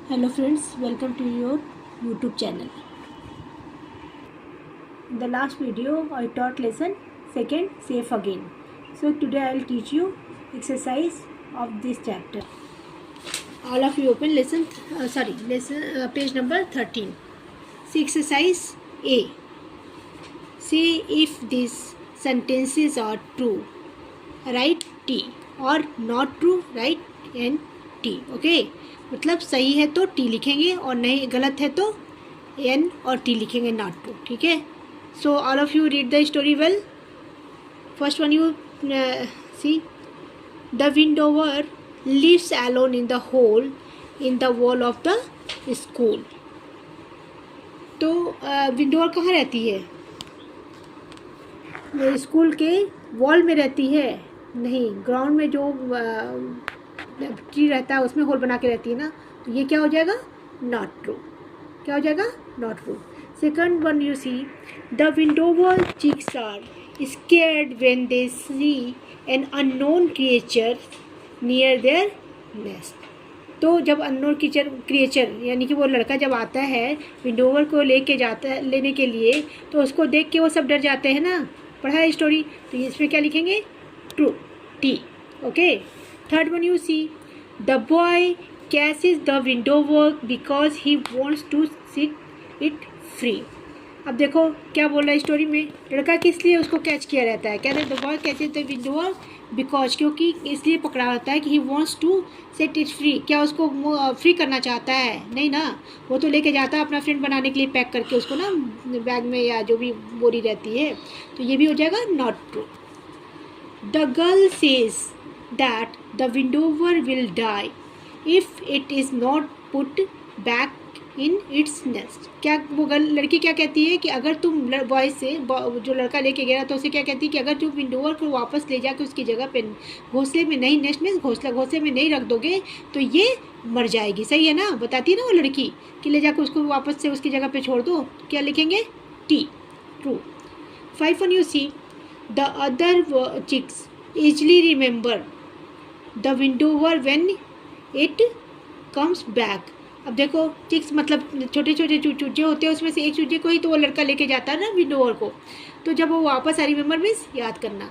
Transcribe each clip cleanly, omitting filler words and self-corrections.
Hello friends, welcome to your YouTube channel. In the last video I taught lesson second safe again. So today I will teach you exercise of this chapter. All of you open lesson page number 13. See exercise A. Say if these sentences are true, write T, or not true, write N T. Okay, मतलब सही है तो T लिखेंगे और नहीं गलत है तो एन और टी लिखेंगे, नॉट ट्रू. ठीक है. So all of you read the story well. First one you see. The windhover lives alone in the hole in the wall of the school. तो विंडोवर कहाँ रहती है? स्कूल के wall में रहती है? नहीं, ग्राउंड में जो ट्री रहता है उसमें होल बना के रहती है ना. तो ये क्या हो जाएगा? Not true. क्या हो जाएगा? Not true. Second one you see. The windhover chicks are scared when they see an unknown creature near their nest. तो जब अननोन क्रिएचर यानी कि वो लड़का जब आता है विंडोवर को लेने के लिए, तो उसको देख के वो सब डर जाते हैं ना. पढ़ा है स्टोरी. तो इसमें क्या लिखेंगे? True, T. Okay. Third one you see. The boy catches the windhover because he wants to sit it free. अब देखो क्या बोल रहा है स्टोरी में. लड़का किस लिए उसको कैच किया रहता है? क्या the boy catches the windhover because, क्योंकि इसलिए पकड़ा रहता है कि he wants to set it free. क्या उसको फ्री करना चाहता है? नहीं ना, वो तो लेके जाता है अपना फ्रेंड बनाने के लिए पैक करके उसको ना बैग में या जो भी बोरी रहती है. तो ये भी हो जाएगा not true. The girl says that the windower will die if it is not put back in its nest. क्या वो लड़की क्या कहती है कि अगर तुम बॉय से जो लड़का लेके गया तो उसे क्या कहती है कि अगर तुम विंडोवर को वापस ले जाकर उसकी जगह पे घोंसले में नहीं, नेस्ट में घोंसले में नहीं रख दोगे तो ये मर जाएगी. सही है ना? बताती है ना वो लड़की कि ले जाकर उसको वापस से उसकी जगह पे छोड़ दो. क्या लिखेंगे? T, true. 5 one you see. The other chicks easily remember the windhover when it comes back. अब देखो चिक्स मतलब छोटे छोटे चूजे होते हैं, उसमें से एक चूजे को ही तो वो लड़का लेके जाता है ना विंडोवर को. तो जब वो वापस आ, रिमेंबर मीन्स याद करना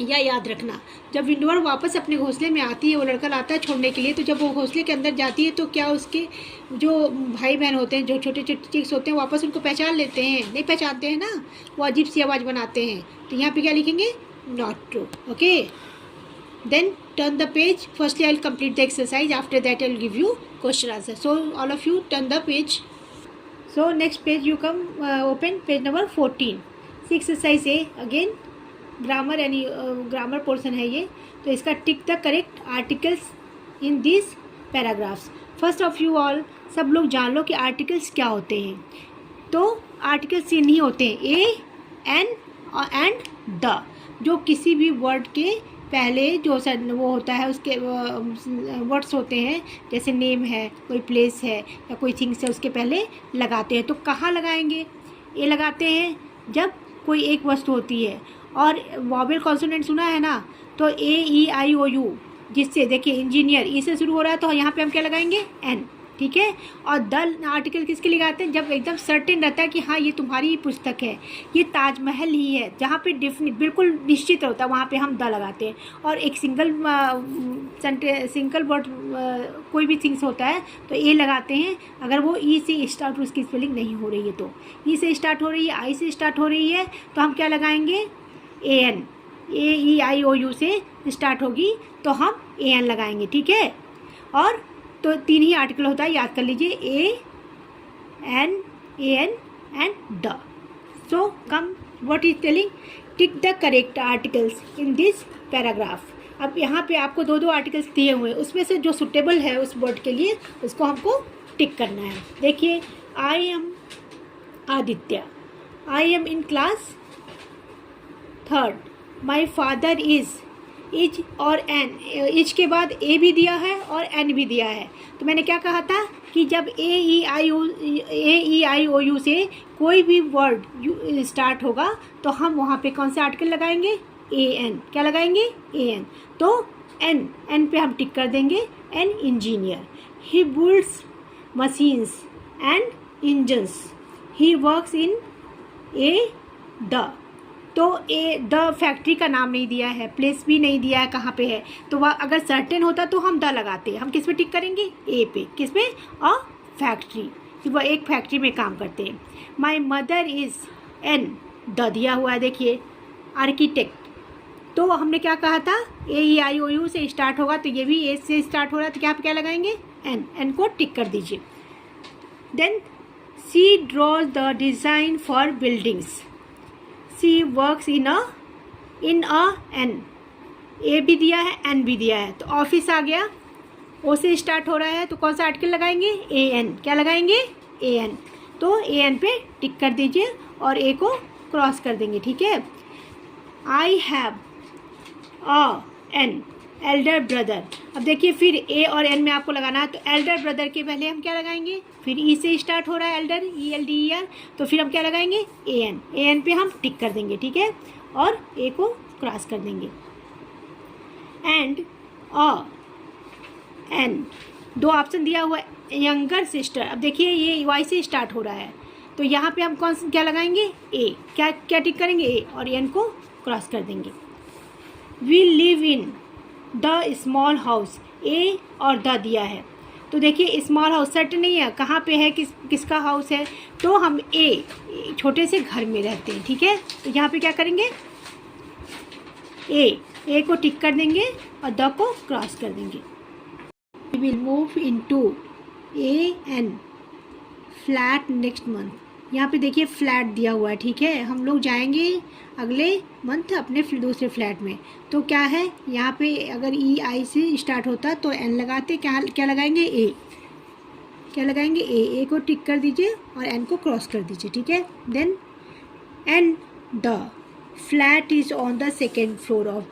या याद रखना. जब विंडोवर वापस अपने घोंसले में आती है, वो लड़का लाता है छोड़ने के लिए, तो जब वो घोंसले के अंदर जाती है तो क्या उसके जो भाई बहन होते हैं, जो छोटे छोटे चिक्स होते हैं, वापस उनको पहचान लेते हैं? नहीं पहचानते हैं ना, वो अजीब सी आवाज़ बनाते हैं. तो यहाँ पर क्या लिखेंगे? Not true. Okay. Then turn the page. Firstly, I'll complete the exercise. After that, I'll give you question answer. So all of you turn the page. So next page you come open page number 14. See exercise A again. Grammar यानी grammar portion है ये. तो इसका tick the correct articles in these paragraphs. First of you all, सब लोग जान लो कि articles क्या होते हैं. तो articles ये नहीं होते हैं a, an and the. जो किसी भी word के पहले जो वो होता है उसके वर्ड्स होते हैं, जैसे नेम है, कोई प्लेस है या कोई थिंग्स है, उसके पहले लगाते हैं. तो कहाँ लगाएंगे? ये लगाते हैं जब कोई एक वस्तु होती है. और वॉवेल कॉन्सोनेंट सुना है ना, तो ए ई आई ओ यू, जिससे देखिए इंजीनियर ई से शुरू हो रहा है, तो यहाँ पे हम क्या लगाएंगे? एन. ठीक है. और द आर्टिकल किसके लगाते हैं? जब एकदम सर्टेन रहता है कि हाँ ये तुम्हारी ही पुस्तक है, ये ताजमहल ही है, जहाँ पे बिल्कुल निश्चित होता है वहाँ पे हम द लगाते हैं. और एक सिंगल वर्ड कोई भी थिंग्स होता है तो ए लगाते हैं अगर वो ई से स्टार्ट उसकी स्पेलिंग नहीं हो रही है. तो ई से स्टार्ट हो रही है, आई से स्टार्ट हो रही है, तो हम क्या लगाएंगे? A an. A E I O U से स्टार्ट होगी तो हम ए एन लगाएंगे. ठीक है. और तो 3 ही आर्टिकल होता है, याद कर लीजिए. A an and the. So come what is telling? Tick the correct articles in this paragraph. अब यहाँ पे आपको 2 आर्टिकल्स दिए हुए हैं, उसमें से जो सुटेबल है उस वर्ड के लिए उसको हमको टिक करना है. देखिए, I am Aditya. I am in class 3rd. My father is और एन. इज के बाद ए भी दिया है और एन भी दिया है. तो मैंने क्या कहा था कि जब ए ई आई ओ यू से कोई भी वर्ड स्टार्ट होगा तो हम वहाँ पे कौन से आर्टिकल लगाएंगे? A N. क्या लगाएंगे? A N. तो एन पे हम टिक कर देंगे. An engineer. He builds machines and engines. He works in a the. तो ए द फैक्ट्री का नाम नहीं दिया है, प्लेस भी नहीं दिया है कहाँ पे है, तो वह अगर सर्टेन होता तो हम द लगाते। हम किस पे टिक करेंगे? ए पे। किस पे? अ फैक्ट्री, कि वह एक फैक्ट्री में काम करते हैं। My mother is an, the दिया हुआ है देखिए, आर्किटेक्ट। तो हमने क्या कहा था? ए ई आई ओ यू से स्टार्ट होगा, तो ये भी ए से स्टार्ट हो रहा है, तो क्या लगाएंगे? एन। एन को टिक कर दीजिए। Then she draws the design for buildings. She works in a an. A भी दिया है, एन भी दिया है, तो ऑफिस आ गया, ओ से स्टार्ट हो रहा है, तो कौन सा आर्टिकल लगाएंगे? A N. क्या लगाएंगे? A N. तो ए एन पे टिक कर दीजिए और ए को क्रॉस कर देंगे, ठीक है। I have a an elder brother. अब देखिए फिर ए और एन में आपको लगाना है, तो एल्डर ब्रदर के पहले हम क्या लगाएंगे? फिर ई से स्टार्ट हो रहा है Elder, E L D E R, तो फिर हम क्या लगाएंगे? A an. ए एन पे हम टिक कर देंगे, ठीक है, और ए को क्रॉस कर देंगे। एंड अ एन, दो ऑप्शन दिया हुआ है, यंगर सिस्टर। अब देखिए ये वाई से स्टार्ट हो रहा है, तो यहाँ पे हम क्या लगाएंगे? ए। क्या टिक करेंगे? ए, और एन को क्रॉस कर देंगे। We live in the small house. A और द दिया है, तो देखिए स्मॉल हाउस सेट नहीं है, कहाँ पे है, किसका हाउस है, तो हम ए छोटे से घर में रहते हैं, ठीक है। तो यहाँ पे क्या करेंगे? ए को टिक कर देंगे और द को क्रॉस कर देंगे। We will move into a an flat next month. यहाँ पे देखिए फ्लैट दिया हुआ है, ठीक है, हम लोग जाएंगे अगले मंथ अपने दूसरे फ्लैट में। तो क्या है यहाँ पे, अगर ई आई से स्टार्ट होता तो एन लगाते, क्या लगाएंगे? ए। क्या लगाएंगे? ए को टिक कर दीजिए और एन को क्रॉस कर दीजिए, ठीक है। Then an the flat is on the second floor of.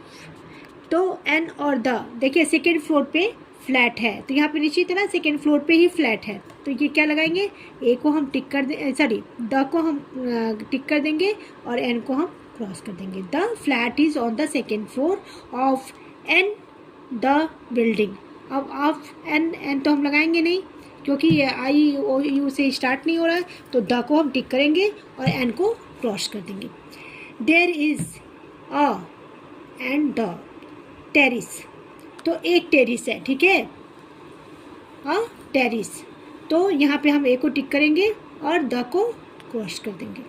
तो एन और द देखिए सेकेंड फ्लोर पे फ्लैट है, तो यहाँ पे निश्चित है ना, सेकेंड फ्लोर पे ही फ्लैट है, तो ये क्या लगाएंगे? ए को हम टिक कर दे, सॉरी द को हम टिक कर देंगे और एन को हम क्रॉस कर देंगे। The flat is on the second floor of an the building. अब ऑफ एन तो हम लगाएंगे नहीं, क्योंकि ये आई ओ यू से स्टार्ट नहीं हो रहा है, तो द को हम टिक करेंगे और एन को क्रॉस कर देंगे। There is a and the terrace, तो एक टेरिस है, ठीक है, टेरिस। तो यहाँ पे हम ए को टिक करेंगे और द को क्रॉस कर देंगे।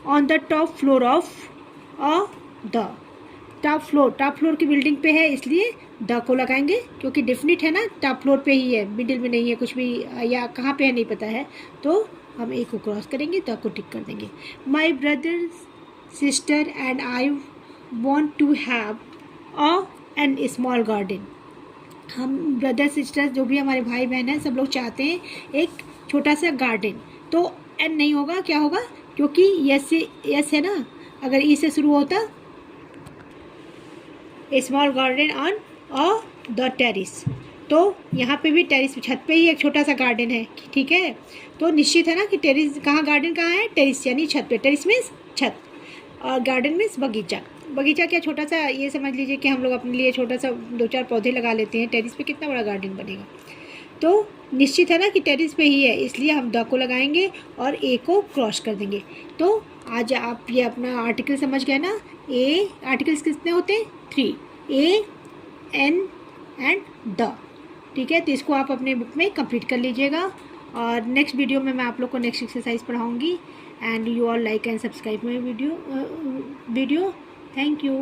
On the top floor of the, top floor की बिल्डिंग पे है, इसलिए द को लगाएंगे, क्योंकि डेफिनेट है ना, टॉप फ्लोर पे ही है, मिडिल में नहीं है कुछ भी, या कहाँ पे है नहीं पता है, तो हम ए को क्रॉस करेंगे, द को टिक कर देंगे। My brother sister and I want to have an small garden. हम ब्रदर सिस्टर जो भी हमारे भाई बहन हैं सब लोग चाहते हैं एक छोटा सा गार्डन, तो एन नहीं होगा, क्या होगा? क्योंकि यस है ना, अगर ई से शुरू होता, small garden on the terrace, तो यहाँ पे भी टेरिस छत पे ही एक छोटा सा गार्डन है, ठीक है। तो निश्चित है ना कि टेरिस कहाँ, गार्डन कहाँ है? टेरिस यानी छत पे। टेरिस मीन्स छत और गार्डन मीन्स बगीचा। बगीचा क्या, छोटा सा, ये समझ लीजिए कि हम लोग अपने लिए छोटा सा 2-4 पौधे लगा लेते हैं, टेरिस पे कितना बड़ा गार्डन बनेगा। तो निश्चित है ना कि टेरिस पे ही है, इसलिए हम द को लगाएंगे और ए को क्रॉस कर देंगे। तो आज आप ये अपना आर्टिकल समझ गए ना। ए आर्टिकल्स कितने होते हैं? 3, ए एन एंड द, ठीक है। तो इसको आप अपने बुक में कंप्लीट कर लीजिएगा, और नेक्स्ट वीडियो में मैं आप लोग को नेक्स्ट एक्सरसाइज पढ़ाऊँगी। And you all like and subscribe my video. Thank you.